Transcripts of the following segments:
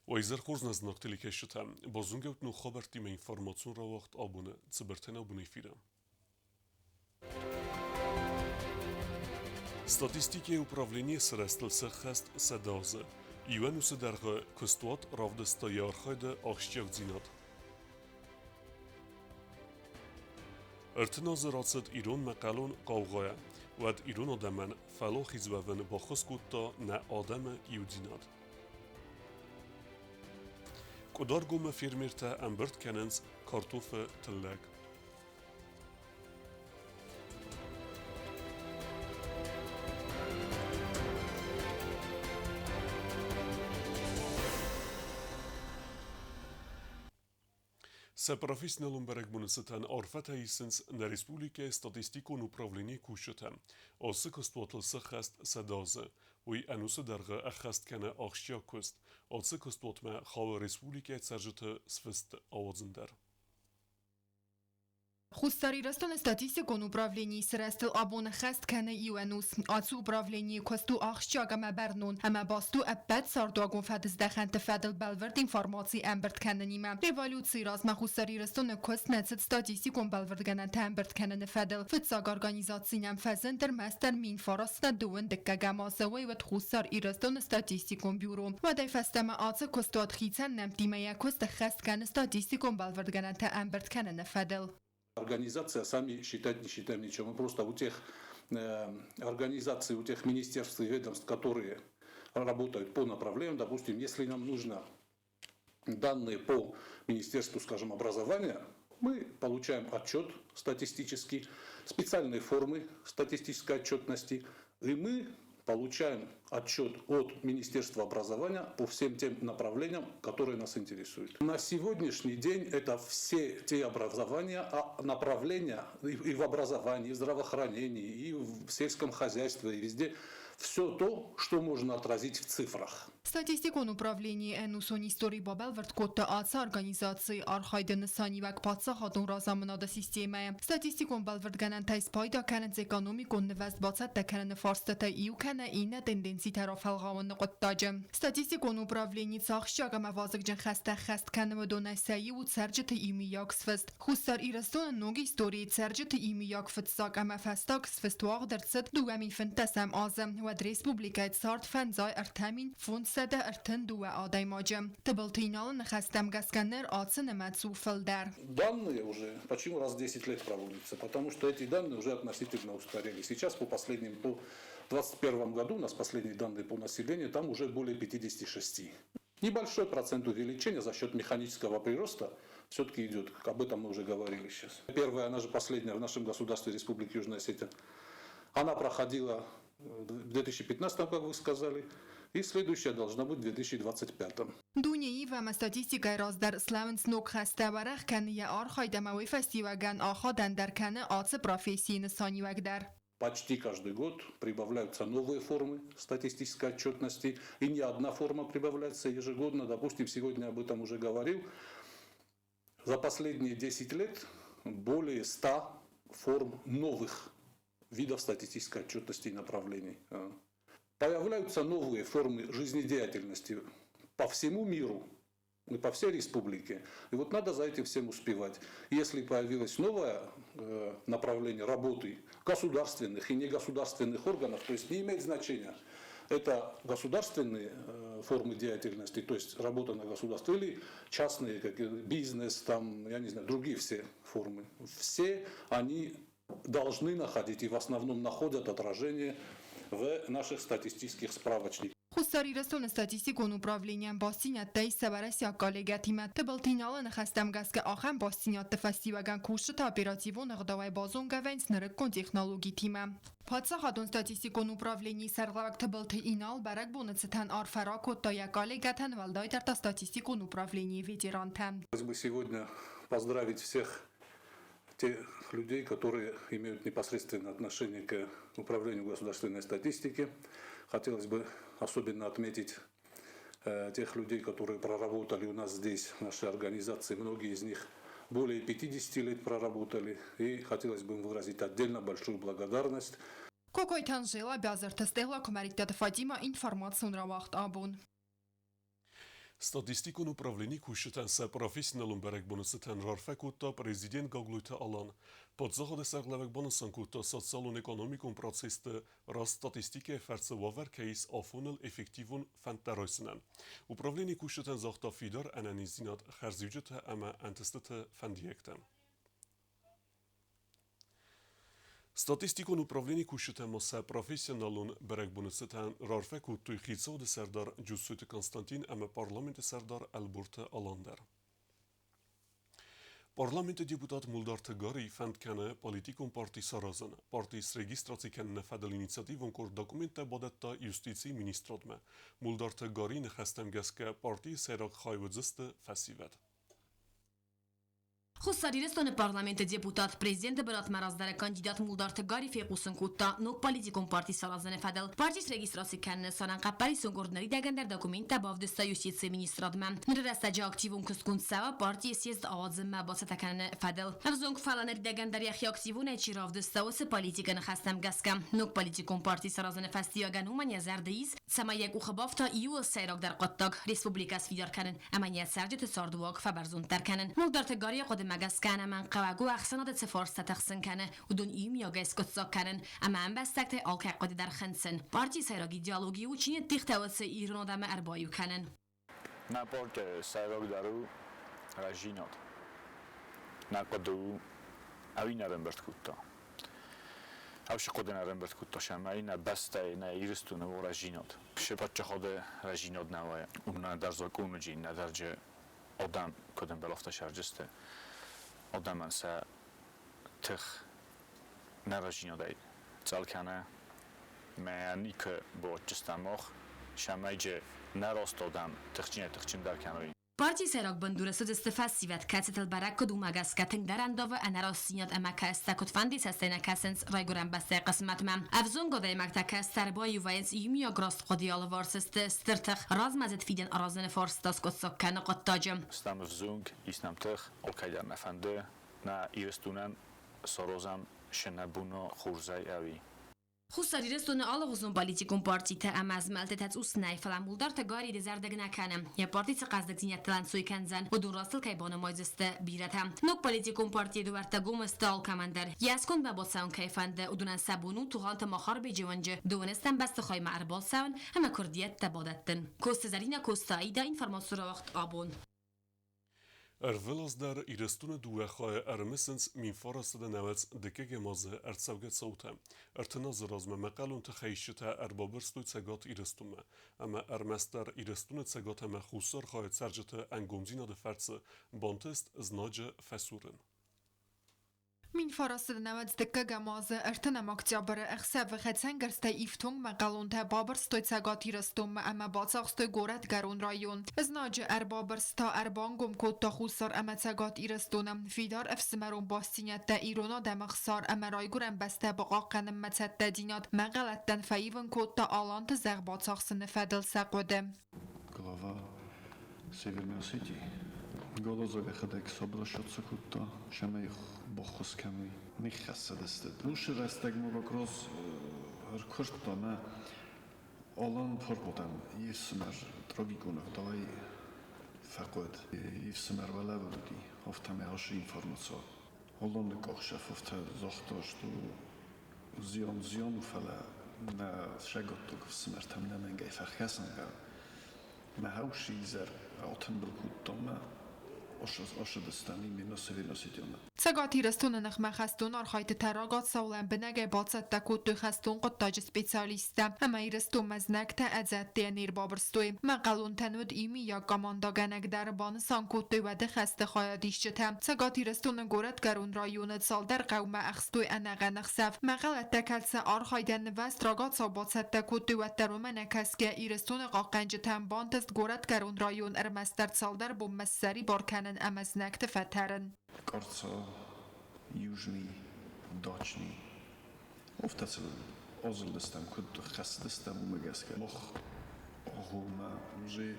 وإذا خورنا زناقتلي كشتا بازونجوت نو خبرتي من إنفورماسيون را وقت آبونه تبرتنا أبوني فيرا Статистики управления средств хаст садазы. Юанусы дарга кустуат равда стоярхайда ахщевдзинат. ارتناز راسد ایران مقالون قوغایا و ایران آدمان فلا خیزوون با خسکوتا نه آدم یودیناد. کدار گوم فیرمیرتا امبرت کننز کارتوف تلگ. Separatistnelum beregbunăsătan orfata isens na Republike Statistikon upravlenie kushata. Ose kostwatl sachast sadaze. Ui anuse darga achast kana achshia kust. Ose kostwatma khawa Republike tsarjata svist awadzender. Хустарирастон статистикон управлении срестил абон хаст кане юэнус. Ацу управлении косту ахшчагама бернун. Ама басту эппет сардуагон фадиздахант фадил белверд информации эмберт каненима. Революции разма хустарирастон кост нецет статистикон белверд ганан эмберт канен фадил. Фитсаг организациям фазендер мастер мин фараста дуэн декка гамасавай ват хустарирастон статистикон бюро. Вадай фастама аца костуат хитсан немтимая кост хаст кане статистикон белверд ганан эмберт канен фадил. Организация сами считать не считаем ничего. Мы просто у тех организаций, у тех министерств и ведомств, которые работают по направлениям, допустим, если нам нужно данные по Министерству, скажем, образования, мы получаем отчет статистический, специальные формы статистической отчетности, и мы получаем отчет от Министерства образования по всем тем направлениям, которые нас интересуют. На сегодняшний день это все те образования, направления и в образовании, и в здравоохранении, и в сельском хозяйстве, и везде. Все то, что можно отразить в цифрах. Статистикон управление энусони истории бабел верткотта аца организации архайден санивак паца хатун разамнада системая. Статистикон белвертганан тайс пайда канен экономикон невест бацат теканен фарстата иу кана ина тенденси тарафалгаван нقطاجم. Статистикон управление цахшага мавазыгжен хаст канем донайсаи у церджет имияк сфест. Хустар ирастон ноги истории церджет имияк фетсак ама фестак сфестуаг дерцет дугамин фентасам азем و ریسپوبلیکای سارت فنزای ارتامین فون سده ارتن دو آدای ماجم تبلتینال نخستم گسکنر آتسن مدسوفل در. Данные уже почему раз в 10 лет проводятся? Потому что эти данные уже относительно устарели. Сейчас по 2021 году у нас последние данные по населению, там уже более 56. Небольшой процент увеличения за счет механического прироста все-таки идет. Об этом мы уже говорили сейчас. Первая, она же последняя в нашем государстве Республики Южная Осетия. Она проходила в 2015, как вы сказали, и следующая должна быть в 2025. دنیایی و استاتیستیکای رازدر سلاونس نوک خسته ورخ کنیه آرخای دموی فستیوگن آخادن در کنه آتس پروفیسین سانیوگ در. Почти каждый год прибавляются новые формы статистической отчетности, и не одна форма прибавляется ежегодно. Допустим, сегодня об этом уже говорил. За последние 10 лет более 100 форм новых видов статистической отчетности и направлений. Появляются новые формы жизнедеятельности по всему миру и по всей республике. И вот надо за этим всем успевать. Если появилось новое направление работы государственных и негосударственных органов, то есть не имеет значения, это государственные формы деятельности, то есть работа на государство, или частные, как бизнес, там, я не знаю, другие все формы. Все они должны находить и в основном находят отражение в наших статистических справочниках. Хустарирастон статистикон управлением бастинят тай сабарасия коллегатимат тбалтинала нахастам гаске ахам бастинят фестиваган кушта оперативон гдавай базон гавенс нрекон технологии тима. Падсахадон статистикон управлении сарлавак тбалтинал барак бонцетан арфарако тая коллегатан валдайтарта статистикон управлении ветерантам. Хотелось бы сегодня поздравить всех тех людей, которые имеют непосредственное отношение к управлению государственной статистики. Хотелось бы особенно отметить тех людей, которые проработали у нас здесь, в нашей организации. Многие из них более 50 лет проработали. И хотелось бы им выразить отдельно большую благодарность. Какой танжела бязар тестела комаритет Фатима информацию на вахт абун. Statistikon upravljeni kushten se profesionalun berek bonuseten rarfekutta prezident gaglujte alan. Pod zahode serglevek bonusan kutta socialun ekonomikun proceste rast statistike fercewaver keis afunel effektivun fenteroysenen. Upravljeni kushten zahta fidar ananizinat kherzivjete ama antestete fendiekten. Statistikon upravljeni kushten se profesionalun berek bonuseten rarfekuttu khitsode serdar Gjusute Konstantin ama parlamenti serdar Elburte Alander. Parlamenti deputat Muldar Tëgari fendkene politikun parti Sarazën. Partis registraci kanë në fedel iniciativën kur dokumente bodetta justici ministrotme. Muldar Tëgari në khestem geske parti serak khajvëziste fesivet. Խուսարիրեստոնը պարլամենտը դեպուտատ prezidenti Berat Merazdare kandidat Muldar Tëgari fekusun kutta nuk politikon parti Sarazën e fedel. Partis registrasi kanë sanan qappari sungordneri degender dokumenta bavdesta justici ministradme. Në restaja aktivun këskun seva parti sjezd avazën me baseta kanë fedel. Avzong falaneri degenderi akhi aktivun e qiravdesta ose politikën khastem gaska. Nuk politikon parti Sarazën e festio ganuman yazardeyiz sama yek u khabafta iu seyrak der qattag Respublikas fidar kanë amaniat serjë të sarduak fabarzun terkanën. Muldar Tëgari qodem مجسكانه من قواجو أحسنات سفارس تخسن کنه و دون ایم یا گس کتسا کنن اما هم بستکت آلکه قدی در خنسن پارتی سیراگی دیالوگی و چینی تیختوات ایران دم اربایو کنن نپارک سیراگ دارو رژینات نقدو اوی نرم برد کتا اوش قد نرم برد کتا شمایی نه بسته نه ایرستو نه رژینات شپات چه خود رژینات نواه اون در زاکون جین نه درجه آدم کدوم بلافت شرجسته آدم سه تخ نرژینو داید زال کنه معنی که با جستماخ شمایج نراست آدم تخچین در کنوی Parti Serak bandurası istifasivet kacetel barak kuduma gaskating darandova anarasiyat amaka estakut fandi sestena kasens rayguran basse qismatmam avzon godaymak takastar boy vayens yumia grast qodial varsist stirtaq razmazet fiden arazene forstas qotsakkan qattajam istam avzung istam tix alkaydar nafande na iristunan sorozam shenabuno khurzay avi خساریرستون آلغوزون پالیتیکون پارتی تا امازمالت تات اوسنای فلان مولدار تا گاری دزاردگ نکنم یا پارتی تا قصد زینت تلان سوی کنزن و دون راستل که بانو مایزست بیرتم نوک پالیتیکون پارتی دوار تا گوم استال کماندر یاسکن با باسون کیفنده و دونن سبونو تو هانت مخار بجوانجه دونستن بست خای معربال سون همه کردیت تبادتن کوست زرینه کوستایی دا اینفرماسور وقت آبون Ervelas der irestune duechae ermissens min farastede nevets dike gemaze ertsavget sauta. Ertenazı razme meqalun txeyşite erbabırstuy cegat irestume. Ama ermester irestune cegat eme xusar xae sercete engomzina de fertse bantest znace fesurin. Min farastede nevets dike gemaze ertenem oktyabre exsev xetsengerste iftung meqalun te babırstoy cegat irestume ama batsaqstoy goret gerun rayon. Znace erbabırsta erbangum kotta xusar ama cegat irestunem fidar efsimeron bastinyet te irona demexsar ama rayguren beste baqaqenim metet te dinat meqaletten feyivin kotta alant zeg batsaqsını fedel seqodem. Глава Северной Осетии. Голозове ходек собрашаться кутта, шамей бохосками, михасадесте. Лучше растег мурокрос ркоштама Olan forbodan yevsmer tragikoner давай факот yevsmer валавди офтаме хаши информация. Olan de kochchef ofta zochta что zion fala na shagotok smertam na mengay farkasan ga ma haushi zer autumnal kutoma oshadastani minosevinosidona Cegat irestune nech mechestun archajte teragat saulen benege bacet te kutu chestun qottaj specialiste. Ama irestun meznekte edzette nir babırstoy. Meqalun tenud imi ya gamanda genek derban san kutu ve de xeste xaya dişçete. Cegat irestune goret gerun rayonet sal der qawme exstoy enege nexsef. Meqalet tekelse archajden vest ragat sa bacet te kutu ve terumene keske irestune qaqenceten bantest goret gerun rayon ermester sal der bu messeri barkenen emeznekte feteren. Корца южный, дачный. Офтацел озлдестам, куд хасдестам умегаска. Лох огума уже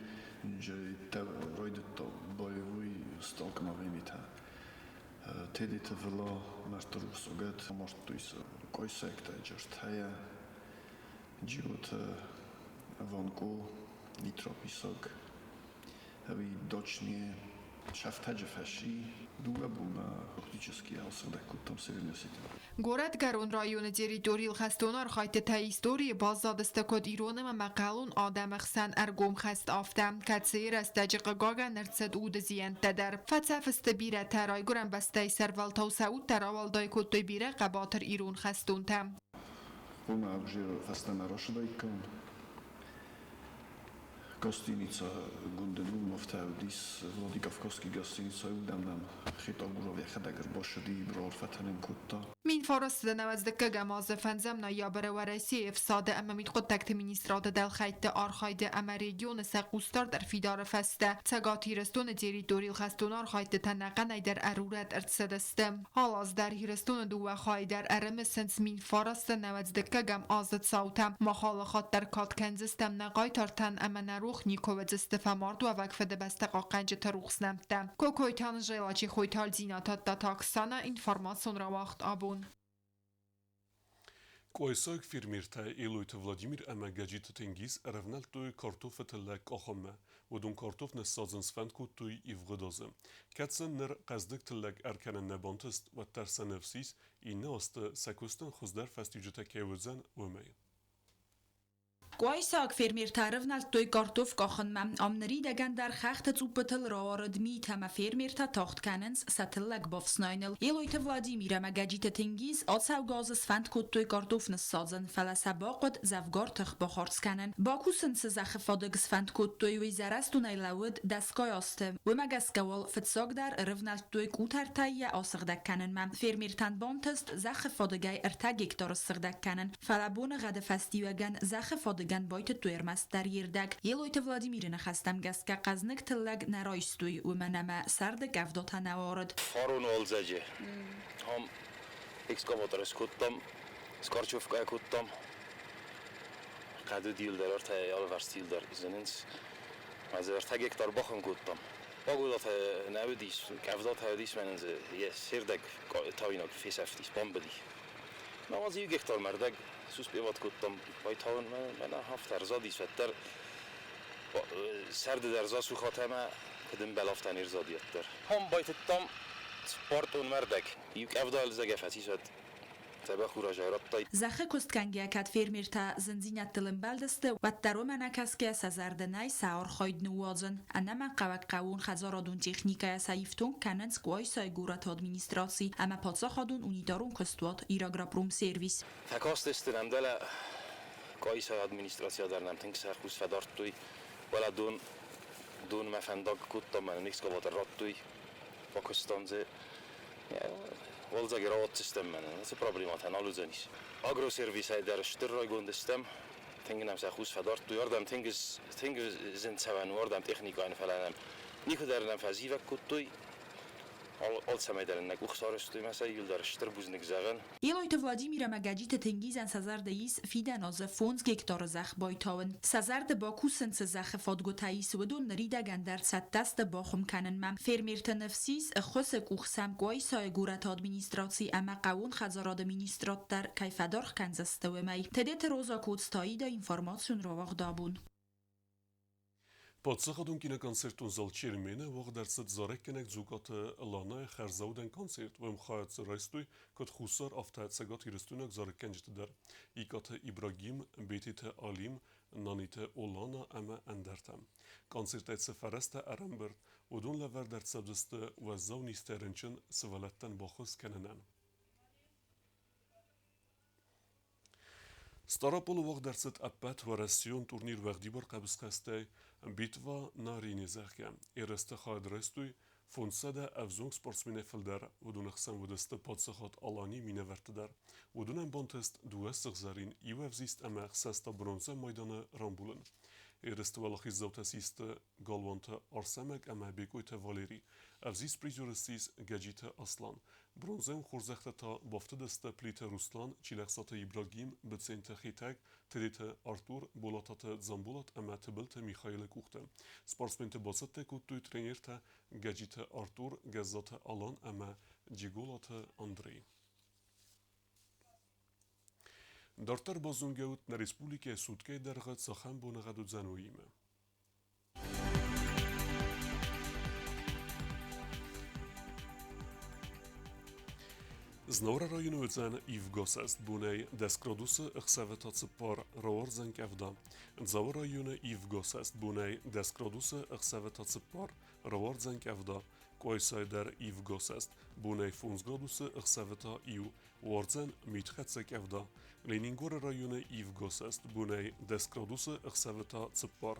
та ройдето боевой столкновенита. Тедите вело мартурус огат, может туйса койсекта джаштая. Джиот ванку нитрописок. Havi dočnije šaftađe faši, duga buma фактически алсадакутам сервисити. Город Гарон район территории الخستونار خایت تا ایستوری بازاد استکود ایران و مقالون آدم خسن ارگوم خست آفتم کتسیر استجق گاگا نرسد اود زیان تدر فتسف استبیره ترای گرم بسته سرول تا سعود تراول دای کتوی بیره قباتر ایران خستون تم Buma užir fastana rošdajkom. Gostinica Gundenu Moftaudis, Vladikavkovski gostinica udamnam خطابورو خداگر باشدی برار فتنم کتا. من فارس نوزدک گماز فنزم نیابر ورسی افساد امامید خود تکت مینیستراد دل خیت آرخاید امریگیون سقوستار در فیدار فسته تگاتی رستون تریتوری الخستون آرخاید تنقه نیدر ارورت ارتسدستم حال از در هیرستون دو خواهی در ارم سنس من فارس نوزدک گم آزد ساوتم مخالخات در کات کنزستم نقای ترتن امن روخ نیکو استفامارد و وقفه بسته قنج تروخ نمتم کوکویتان جیلاچی خویتال زیناتات دا تاکسانا اینفورماسیون را وقت آبون Կոյսոյք ֆիրմիրթա Իլույթ Վլադիմիր Ամագաջիտ Տենգիզ Ռավնալ տույ կարտոֆը տլակ ախոմը ودون کارتوف نسازن سفند کو توی ایفغدازه کتسن نر قصدک تلگ ارکن نبانتست و ترس نفسیس این است سکوستن خزدر فستیجتا کیوزن و می Գոյսակ ֆերմերթարվնալ տոյ կարտոֆ կախնմամ ամների դգան դար խախտը ծուպտլ ռարդմի թամա ֆերմերթա թախտկանենց սատլակ բովսնայնել Ելոյթը Վլադիմիրը մագաջիտը թենգիզ ացավ գազը սվանդ կոտ տոյ կարտոf նսազն ֆալասաբակոտ զավգարտխ բոխարցկանեն Բաքուսն սզախֆադգ սվանդ կոտ տոյ վիզարաստուն այլավդ դասկայաստը վմագասկավալ ֆցոկ դար ռվնալ տոյ կութարտայա ասղդականն մամ ֆերմերթան բոնտստ զախֆադգայ ըրտագիկ տորսղդականն ֆալաբոնը գադֆաստիվական զախֆադգ Gan boyte tuermas dar yerdek. Ելոյթը Վլադիմիրը խաստամ գասկա qaznik tillak naraystuy و منما سرد گفدات نوارد. فارون والزجه. هم اکسکاواتور کتم، سکارچوفکای کتم. قدو دیل در ارتای آلورستیل در ایزنینس. از ارتای گکتار باخم کتم. باگودات نبودیش، گفدات هودیش منز یه سردگ تایناک فیس افتیش بامبدی. نمازی گکتار مردگ. سوس بیواد کتم باید هاون من هفت ارزادی شدتر سرد درزا سو خاتمه کدوم بلافتن ارزادیت در هم باید تام سپارت اون مردک یک افضل زگفتی شد تبا خورا جایرات تای زخه کستکنگی کد فرمیرتا زنزینت دلم بلدسته و درو من کسکه سزردنای سعر خواهد نوازن انما قوک قوون خزارادون تکنیکای سایفتون کننس گوی سایگورت ادمینستراسی اما پادسا خادون اونیدارون کستوات ایراگراپروم سرویس تکاست استرم دل گوی سای ادمینستراسی در نمتنگ سرخوز فدارت توی ولا دون مفنداگ کتا من نیکس گوات رات توی پاکستانزه والزاگرات سیستم من است پروبلمات هنالوزنیش آگرو سرویس های در شترای گوندستم تنگ نمسا خوش فدار تو یاردم تنگ زند سوان واردم تکنیک آن فلانم نیکو در نفذی و کتوی آل سمی در نک اخسارش توی مثلا یل در شتر بوزنگ زغن Ելոյթը Վլադիմիրը մագաջիտը թենգիզան սազարդեիս ֆիդանոզը ֆոնց գեկտորը զախ բայթավն սազարդը բաքուսն սզախը ֆոդգոթայիս վդուն նրիդա գանդար սատտաստը բախում կանն մամ ֆերմերտը նֆսիս խոսը կուխսամ գոյսայ գուրատ ադմինիստրացի ամա qawun խազարադ administrator կայֆադոր կանզստվեմայ թեդետ ռոզա կոստայի դա ինֆորմացիոն ռովաղ դաբուն Պատսախադուն կինոկոնցերտուն զալ չերմենը ող դարձած զարեք կենեք զուգատը լանայ խարզաուդեն կոնցերտ վեմ խայած ռայստույ կոտ խուսար ավտայացագատ հիրստունակ զարեք կենջտ դար իկատը Իբրագիմ, բետիթը Ալիմ, նանիթը Օլանա əmə əndərtəm. Կոնցերտայցը fərəstə ərəmbird, udun ləvər dərtsəbdistə və zav nistərənçin sıvalətdən baxız kənənən. Старополу вог дерцет аппет варасион турнир вагдибор кабскасте битва на ринизахке. Иресте хайдрестуй фонсада авзунг спортсмене филдер ودون خسن ودسته پادسخات آلانی مینه ورتدر ودون بانتست دوه سغزارین ایوفزیست اما خسستا برونزه مایدان رامبولن. Иресте валахи завтасист галванта арсамек اما بیگویت والری افزیست پریزورستیز گجیت اصلان. برونزه خورزخته تا بافته دسته پلیت روسلان چیلخسات ایبراگیم بتسینت خیتک تریت آرتور بولاتات زنبولات اما تبلت میخایل کوخته. سپارسمنت باسته کتوی ترینیرت گجیت آرتور گزات آلان اما جیگولات اندری. دارتر بازونگوت نا ریسپولیکه سودکه درغت سخن بونغدو زنویمه. Znora rajonu özen ivgosest bunej deskrodusy ıxsaveta цыпар raorzen kevda. Dzava rajonu ivgosest bunej deskrodusy ıxsaveta цыпар raorzen kevda. Koysayder ivgosest bunej funzgrodusy ıxsaveta iu warzen mitxetse kevda. Leningor rajonu ivgosest bunej deskrodusy ıxsaveta цыпар.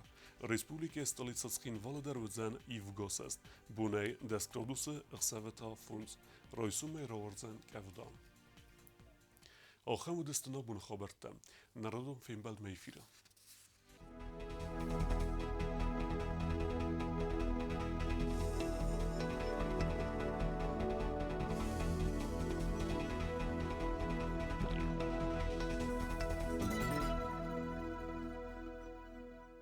Respublike stolicatskin valeder özen ivgosest bunej deskrodusy ıxsaveta funz. Rojsume raorzen kevda. آخر مدستنا بون خبرتم نردم فیلم بلد میفیره